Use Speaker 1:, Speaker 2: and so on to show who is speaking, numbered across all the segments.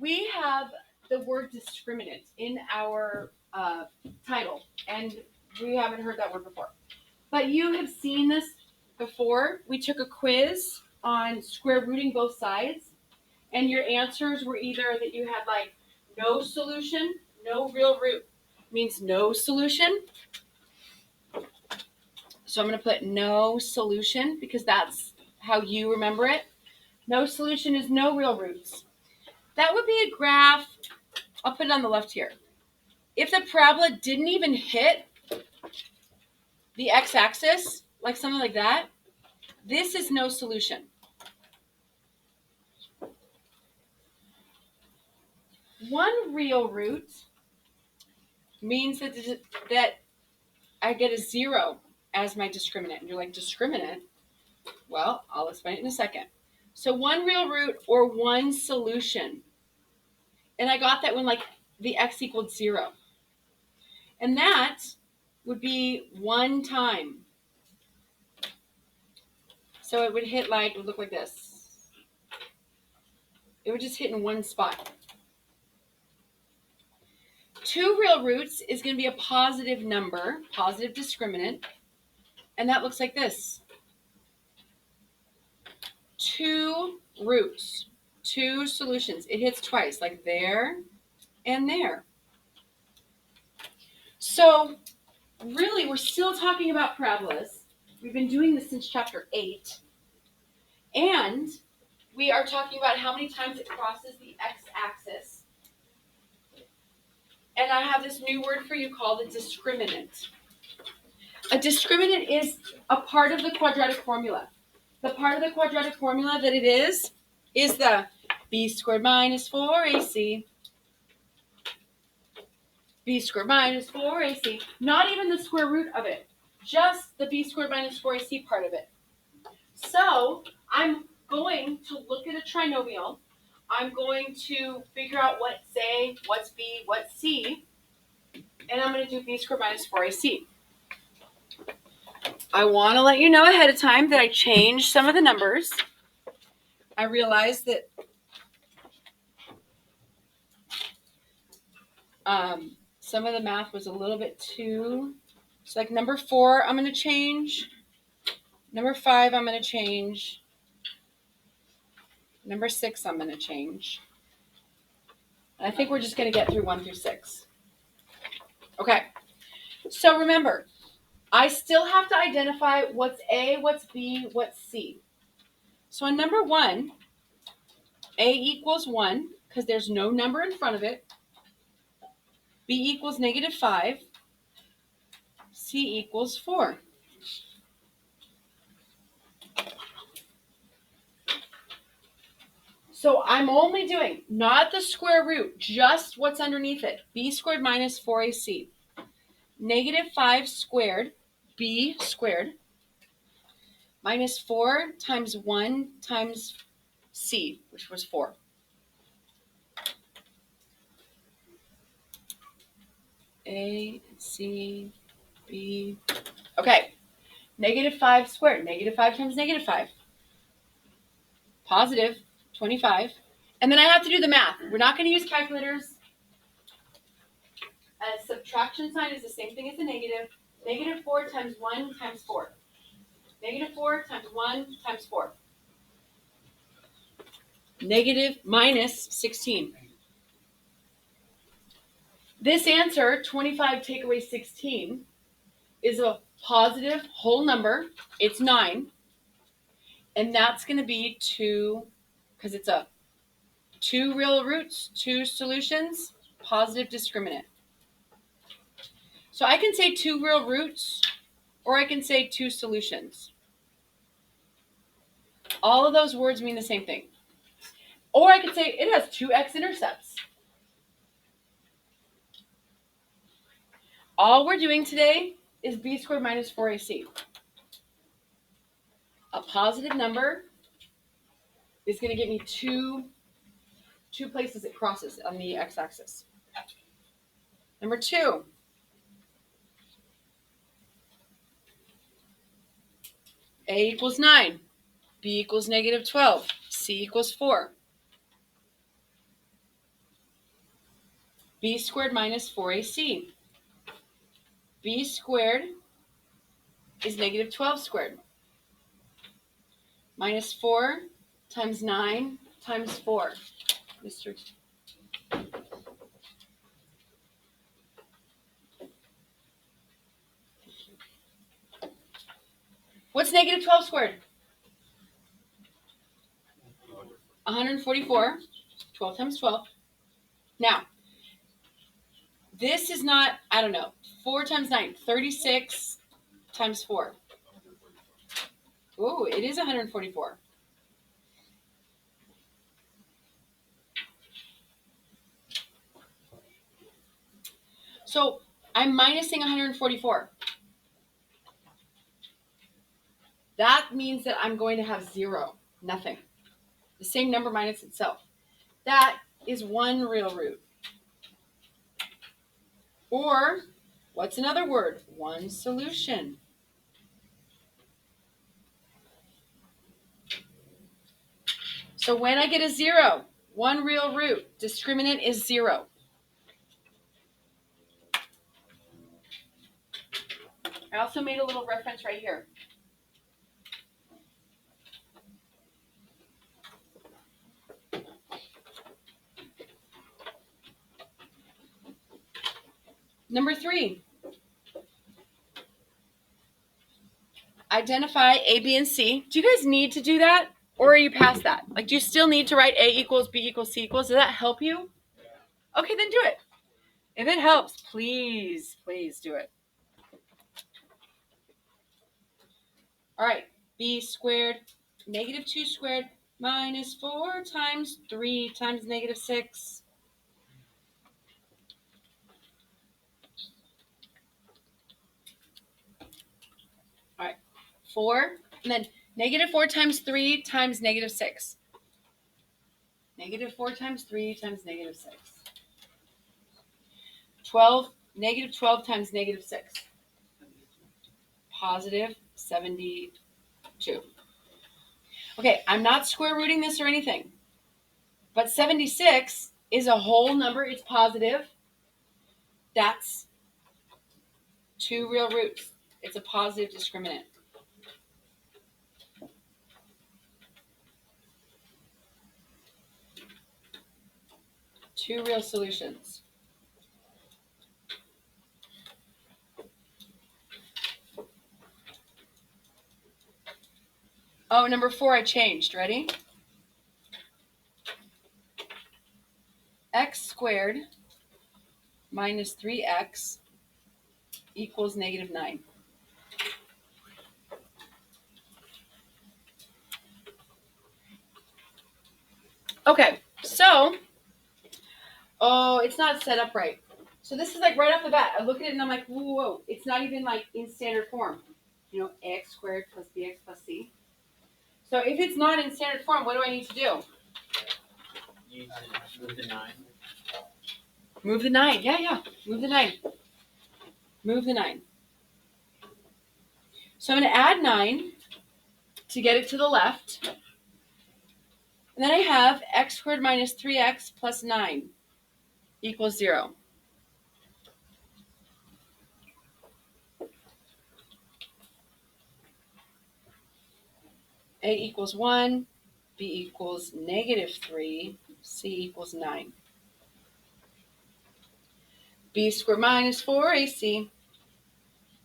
Speaker 1: we have the word discriminant in our title, and we haven't heard that word before. But you have seen this before. We took a quiz on square rooting both sides, and your answers were either that you had like no solution, no real root means no solution. So I'm going to put no solution because that's how you remember it. No solution is no real roots. That would be a graph. I'll put it on the left here. If the parabola didn't even hit the x-axis, like something like that, this is no solution. One real root means that I get a 0 as my discriminant. And you're like, discriminant? Well, I'll explain it in a second. So one real root or one solution. And I got that when like the x equaled 0. And that would be one time. So it would hit like, it would look like this. It would just hit in one spot. Two real roots is going to be a positive number, positive discriminant. And that looks like this. Two roots, two solutions. It hits twice, like there and there. So really, we're still talking about parabolas. We've been doing this since chapter 8. And we are talking about how many times it crosses the x-axis. And I have this new word for you called a discriminant. A discriminant is a part of the quadratic formula. The part of the quadratic formula that it is the b squared minus 4ac. B squared minus 4ac. Not even the square root of it. Just the b squared minus 4ac part of it. So I'm going to look at a trinomial. I'm going to figure out what's a, what's b, what's c. And I'm going to do b squared minus 4ac. I want to let you know ahead of time that I changed some of the numbers. I realized that some of the math was a little bit too, so like number 4, I'm going to change. Number 5, I'm going to change. Number 6, I'm going to change. And I think we're just going to get through 1 through 6. Okay. So remember, I still have to identify what's A, what's B, what's C. So on number 1, A equals 1 because there's no number in front of it. B equals negative 5. C equals 4. So I'm only doing not the square root, just what's underneath it. B squared minus 4ac. Negative 5 squared, b squared, minus 4 times 1 times c, which was 4. A, C, B. Okay. Negative 5 squared. Negative 5 times negative 5. Positive 25. And then I have to do the math. We're not going to use calculators. A subtraction sign is the same thing as a negative. Negative 4 times 1 times 4. Negative 4 times 1 times 4. Negative minus 16. This answer, 25 take away 16, is a positive whole number. It's 9. And that's going to be 2, because it's a 2 real roots, 2 solutions, positive discriminant. So I can say 2 real roots, or I can say 2 solutions. All of those words mean the same thing. Or I could say it has 2 x-intercepts. All we're doing today is b squared minus 4ac. A positive number is going to give me two places it crosses on the x-axis. Number 2. A equals 9. B equals negative 12. C equals 4. b squared minus 4ac. B squared is negative 12 squared. Minus 4 times 9 times 4. Mr. What's negative 12 squared? 144. 12 times 12. Now, this is not, I don't know, 4 times 9, 36 times 4. Ooh, it is 144. So I'm minusing 144. That means that I'm going to have 0, nothing. The same number minus itself. That is one real root. Or, what's another word? One solution. So when I get a 0, one real root, discriminant is 0. I also made a little reference right here. Number 3. Identify A, B, and C. Do you guys need to do that? Or are you past that? Like, do you still need to write A equals, B equals, C equals? Does that help you? Okay, then do it. If it helps, please do it. All right, B squared, negative 2 squared, minus 4 times 3 times negative 6. All right, 4, and then negative 4 times 3 times negative 6. Negative 4 times 3 times negative 6. 12, negative 12 times negative 6. Positive 72. Okay, I'm not square rooting this or anything, but 76 is a whole number. It's positive. That's 2 real roots. It's a positive discriminant. Two real solutions. Oh, number 4 I changed. Ready? X squared minus 3x equals negative 9. Okay, so, it's not set up right. So this is like right off the bat. I look at it and I'm like, whoa, it's not even like in standard form. You know, ax squared plus bx plus c. So if it's not in standard form, what do I need to do?
Speaker 2: You move the 9.
Speaker 1: Move the 9. Yeah. Move the 9. Move the 9. So I'm going to add 9 to get it to the left. And then I have x squared minus 3x plus 9 equals 0. A equals 1, B equals negative 3, C equals 9. B squared minus 4AC,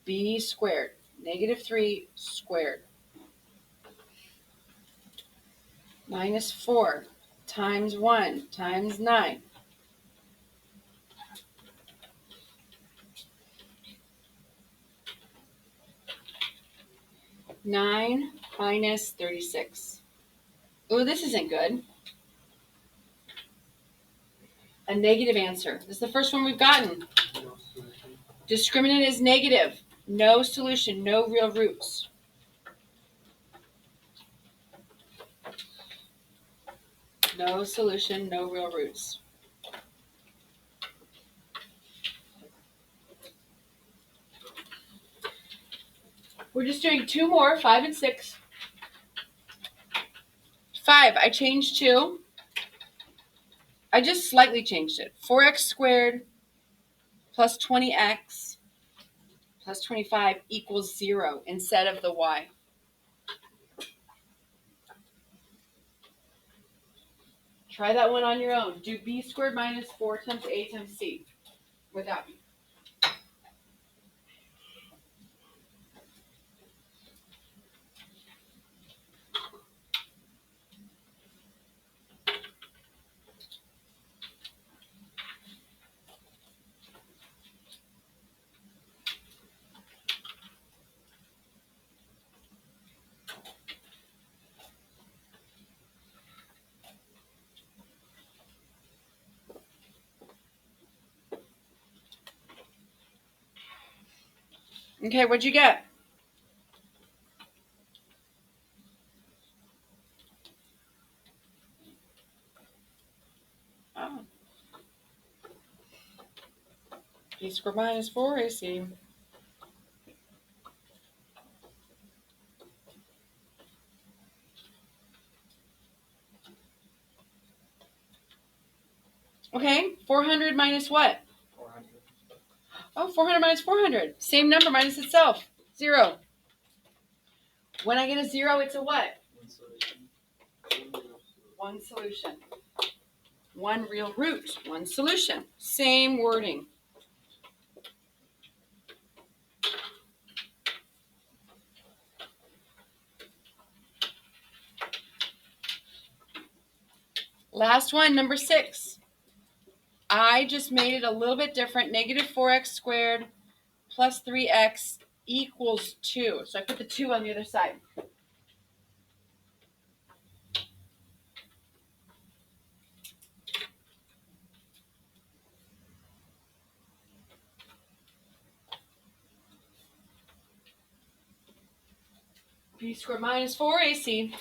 Speaker 1: B squared, negative 3 squared, minus 4 times 1 times 9. 9 minus 36. Oh, this isn't good. A negative answer. This is the first one we've gotten. Discriminant is negative. No solution, no real roots. No solution, no real roots. We're just doing 2 more, 5 and 6. 5, I changed to I just slightly changed it. 4x squared plus 20x plus 25 equals 0 instead of the y. Try that one on your own. Do b squared minus 4 times a times c without me. Okay, what'd you get? Oh. B squared minus 4ac. Okay, 400 minus what?
Speaker 2: 400.
Speaker 1: Oh, 400 minus 400. Same number minus itself. 0. When I get a 0, it's a what? One solution. One real root. One solution. Same wording. Last one, number 6. I just made it a little bit different. Negative 4x squared plus 3x equals 2. So I put the 2 on the other side. B squared minus 4ac.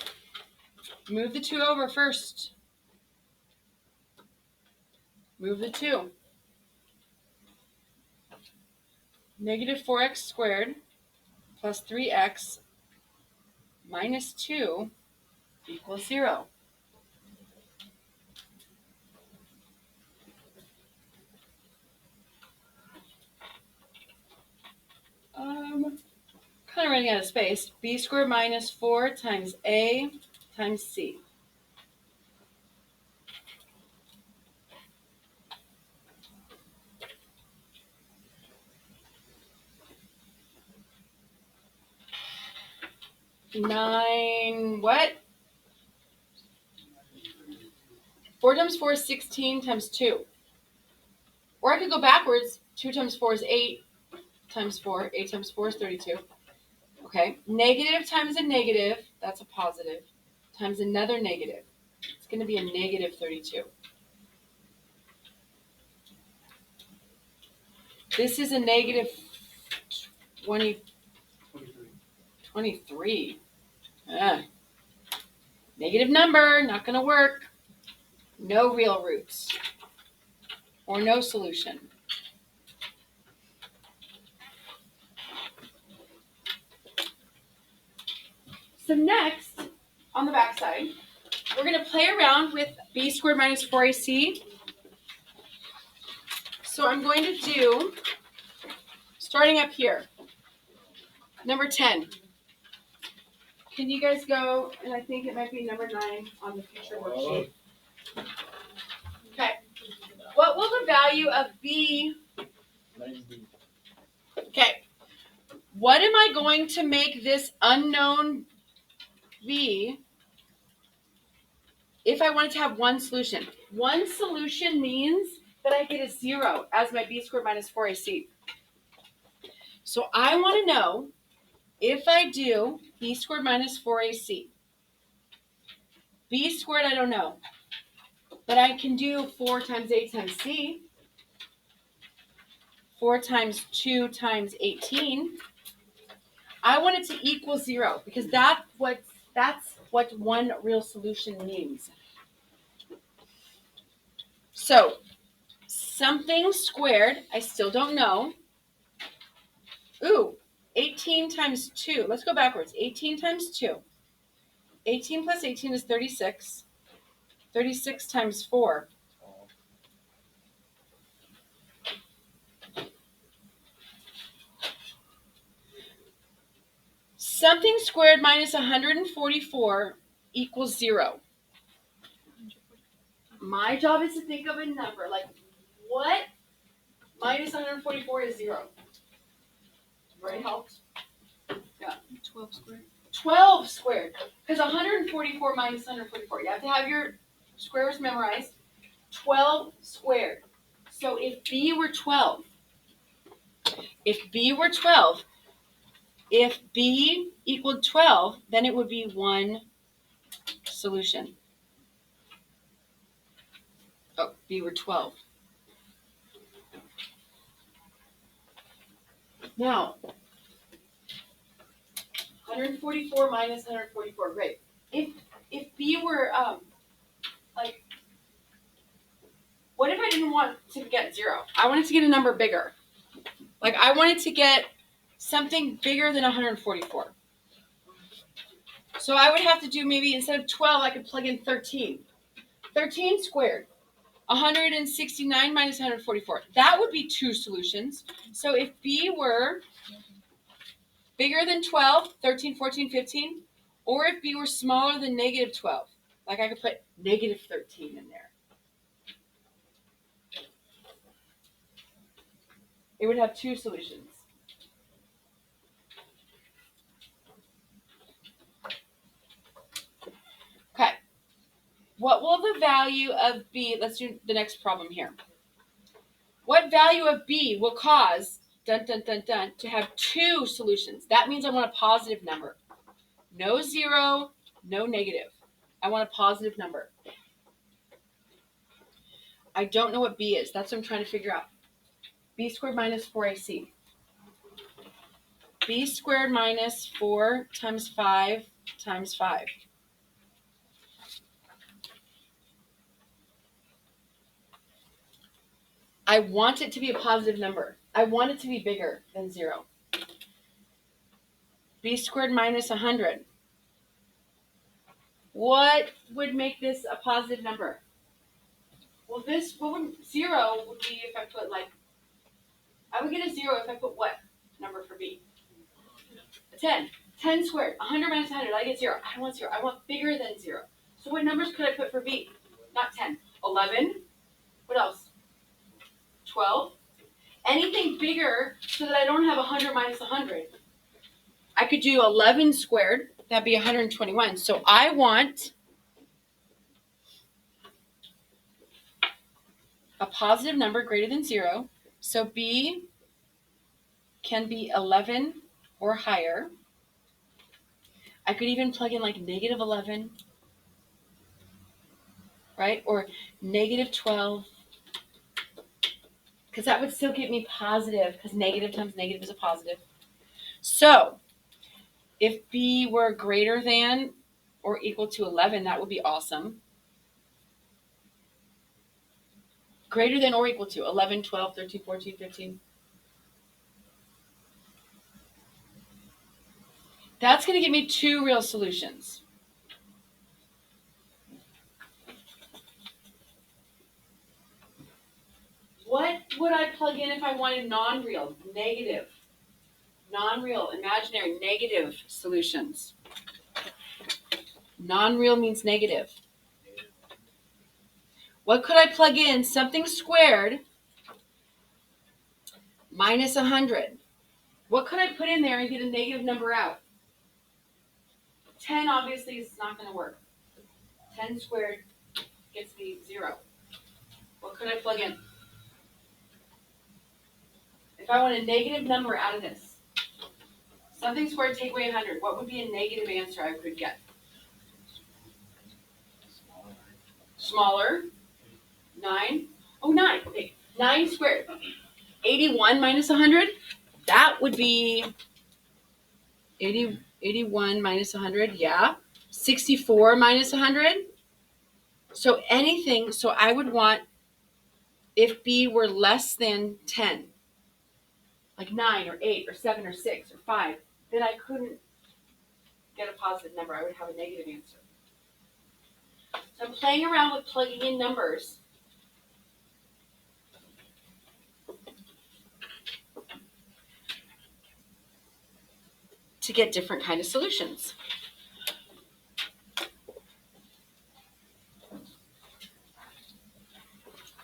Speaker 1: Move the 2 over first. Move the 2. Negative 4x squared plus 3x minus 2 equals 0. Kind of running out of space. B squared minus 4 times a times c. Nine, what? 4 times 4 is 16 times 2. Or I could go backwards. 2 times 4 is 8 times 4. 8 times 4 is 32. Okay. Negative times a negative, that's a positive, times another negative. It's going to be a negative 32. This is a negative 23. Negative number, not going to work. No real roots. Or no solution. So next, on the back side, we're going to play around with b squared minus 4ac. So I'm going to do, starting up here, number 10. Can you guys go, and I think it might be number 9 on the future worksheet. Okay. What will the value of b... Okay. What am I going to make this unknown b if I wanted to have one solution? One solution means that I get a 0 as my b squared minus 4ac. So I want to know if I do b squared minus 4ac. B squared, I don't know. But I can do 4 times a times c. 4 times 2 times 18. I want it to equal 0 because that's what one real solution means. So something squared, I still don't know. Ooh, 18 times 2. Let's go backwards. 18 times 2. 18 plus 18 is 36. 36 times 4 Something squared minus 144 equals 0. My job is to think of a number. Like, what minus 144 is 0? Already helped? Yeah.
Speaker 3: 12 squared.
Speaker 1: 12 squared. Because 144 minus 144. You have to have your squares memorized. 12 squared. So if b were 12, if b equaled 12, then it would be one solution. Oh, b were 12. Now, 144 minus 144, great. If b were, like, what if I didn't want to get 0? I wanted to get a number bigger. Like, I wanted to get something bigger than 144. So I would have to do, maybe instead of 12, I could plug in 13. 13 squared. 169 minus 144. That would be two solutions. So if b were bigger than 12, 13, 14, 15, or if b were smaller than negative 12, like I could put negative 13 in there. It would have two solutions. Okay. What will the value of b, let's do the next problem here. What value of b will cause, dun, dun, dun, dun, to have two solutions? That means I want a positive number. No 0, no negative. I want a positive number. I don't know what b is. That's what I'm trying to figure out. B squared minus 4ac. B squared minus 4 times 5 times 5. I want it to be a positive number. I want it to be bigger than 0. B squared minus 100. What would make this a positive number? Well, 0 would be if I put, like, I would get a 0 if I put what number for b? A 10. 10 squared. 100 minus 100. I get 0. I don't want 0. I want bigger than 0. So what numbers could I put for b? Not 10. 11. What else? 12. Anything bigger so that I don't have 100 minus 100. I could do 11 squared. That'd be 121. So I want a positive number greater than 0. So b can be 11 or higher. I could even plug in like negative 11, right? Or negative 12. Because that would still get me positive, because negative times negative is a positive. So if b were greater than or equal to 11, that would be awesome. Greater than or equal to 11, 12, 13, 14, 15. That's going to give me two real solutions. What would I plug in if I wanted non-real, negative, non-real, imaginary, negative solutions? Non-real means negative. What could I plug in? Something squared minus 100. What could I put in there and get a negative number out? 10 obviously is not going to work. 10 squared gets me 0. What could I plug in? If I want a negative number out of this, something squared, take away 100, what would be a negative answer I could get? Smaller. 9. Oh, 9. Okay. 9 squared. 81 minus 100. That would be 81 minus 100. Yeah. 64 minus 100. So anything. So I would want, if b were less than 10, like 9 or 8 or 7 or 6 or 5, then I couldn't get a positive number. I would have a negative answer. So I'm playing around with plugging in numbers. to get different kind of solutions.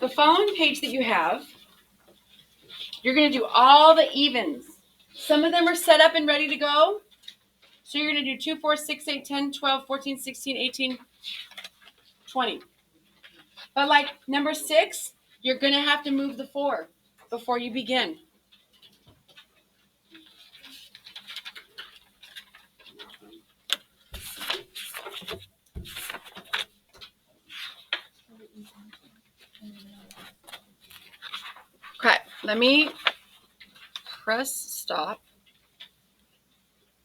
Speaker 1: The following page that you have, you're going to do all the evens. Some of them are set up and ready to go. So you're going to do 2, 4, 6, 8, 10, 12, 14, 16, 18, 20. But like number 6, you're going to have to move the 4 before you begin. Okay, let me press stop.